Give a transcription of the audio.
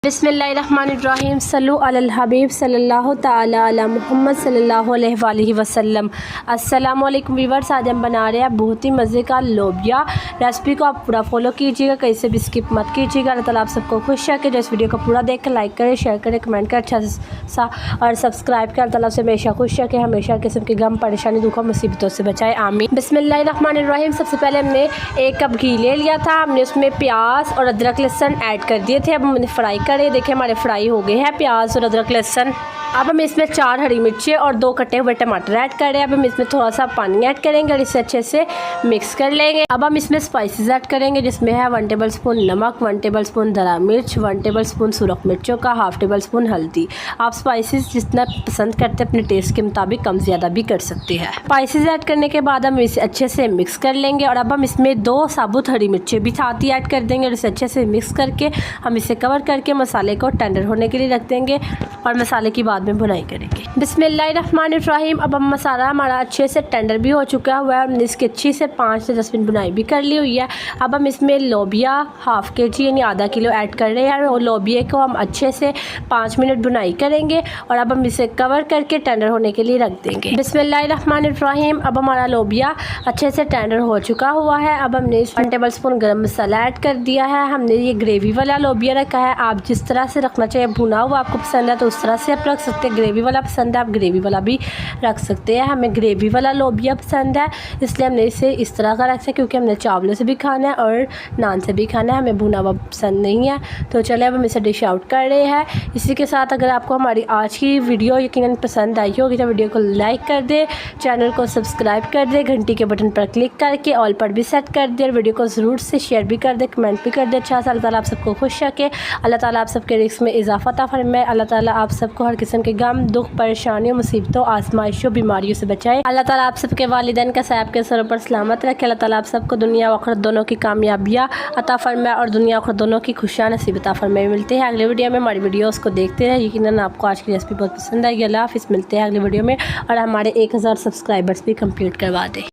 बिस्मिल्लाहिर्रहमानिर्रहीम सल्लु अलल हबीब सल्लल्लाहु ताला अला मुहम्मद सल्लल्लाहु अलैहि वसल्लम। अस्सलाम वालेकुम व्यूअर्स, आज हम बना रहे हैं बहुत ही मज़े का लोबिया। रेसिपी को आप पूरा फॉलो कीजिएगा, कहीं से भी स्किप मत कीजिएगा। अल्लाह ताला आप सबको खुश रखे। जो इस वीडियो को पूरा देख कर लाइक करें, शेयर करें, कमेंट करें अच्छा सा और सब्सक्राइब करें। अल्लाह ताला से हमेशा खुश रखे, हमेशा किस्म के गम परेशानी दुखों मुसीबतों से बचाए, आमीन। बिस्मिल्लाहिर्रहमानिर्रहीम। सबसे पहले हमने 1 कप घी ले लिया था। हमने उसमें प्याज और अदरक लहसुन ऐड कर दिए थे। अब हमने फ्राई करे, देखिए हमारे फ्राई हो गए हैं प्याज और अदरक लहसुन। अब हम इसमें 4 हरी मिर्चें और 2 कटे हुए टमाटर ऐड करें। अब हम इसमें थोड़ा सा पानी ऐड करेंगे और इसे अच्छे से मिक्स कर लेंगे। अब हम इसमें स्पाइसेस ऐड करेंगे, जिसमें है 1 टेबल स्पून नमक, 1 टेबल स्पून धरा मिर्च, 1 टेबल स्पून सुरख मिर्चों का, 1/2 टेबल स्पून हल्दी। आप स्पाइसेस जितना पसंद करते हैं अपने टेस्ट के मुताबिक कम ज़्यादा भी कर सकते हैं। स्पाइसेस ऐड करने के बाद हम इसे अच्छे से मिक्स कर लेंगे और अब हम इसमें 2 साबुत हरी मिर्चें भी साथ ही ऐड कर देंगे और इसे अच्छे से मिक्स करके हम इसे कवर करके मसाले को टेंडर होने के लिए रख देंगे और मसाले की बाद में भुनाई करेंगे। बिस्मिल्लाहिर्रहमानिर्रहीम। अब हम मसाला हमारा अच्छे से टेंडर भी हो चुका हुआ है। हमने इसकी अच्छी से 5 से 10 मिनट भुनाई भी कर ली हुई है। अब हम इसमें लोबिया 1/2 kg यानी आधा किलो ऐड कर रहे हैं और लोबिया को हम अच्छे से 5 मिनट भुनाई करेंगे और अब हम इसे कवर करके टेंडर होने के लिए रख देंगे। बिस्मिल्लाहिर्रहमानिर्रहीम। अब हमारा लोबिया अच्छे से टेंडर हो चुका हुआ है। अब हमने 1 टेबल स्पून गर्म मसाला ऐड कर दिया है। हमने ये ग्रेवी वाला लोबिया रखा है। आप जिस तरह से रखना चाहिए, भुना हुआ आपको पसंद है तो उस तरह से आप रख सकते हैं। ग्रेवी वाला पसंद है आप ग्रेवी वाला भी रख सकते हैं। हमें ग्रेवी वाला लोबिया पसंद है, इसलिए हमने इसे इस तरह का रखा है, क्योंकि हमने चावलों से भी खाना है और नान से भी खाना है। हमें भुना हुआ पसंद नहीं है। तो चले अब हम इसे डिश आउट कर रहे हैं। इसी के साथ अगर आपको हमारी आज की वीडियो यकीनन पसंद आई होगी तो वीडियो को लाइक कर दे, चैनल को सब्सक्राइब कर दे, घंटी के बटन पर क्लिक करके ऑल पर भी सेट कर दे और वीडियो को ज़रूर से शेयर भी कर दे, कमेंट भी कर दे। अच्छा सा अल्लाह ताला आप सबको खुश रखे, अल्लाह ताला आप सबके रिस्क में इजाफा अता फरमाए, अल्लाह ताला आप सबको हर किस्म के गम दुख परेशानियों मुसीबतों आजमाइशों बीमारियों से बचाए। अल्लाह ताला आप सबके वालिदैन का साहब के सरों पर सलामत रखे। अल्लाह ताला आप सबको दुनिया व आखिरत दोनों की कामयाबियाँ अता फरमाए और दुनिया आखिरत दोनों की खुशियाँ नसीब अता फरमाए। मिलते हैं अगले वीडियो में। हमारी वीडियोस को देखते हैं, यकीनन आपको आज की रेसिपी बहुत पसंद आएगी। अल्लाह हाफिज़। मिलते हैं अगले वीडियो में और हमारे 1000 सब्सक्राइबर्स भी कंप्लीट करवा दें।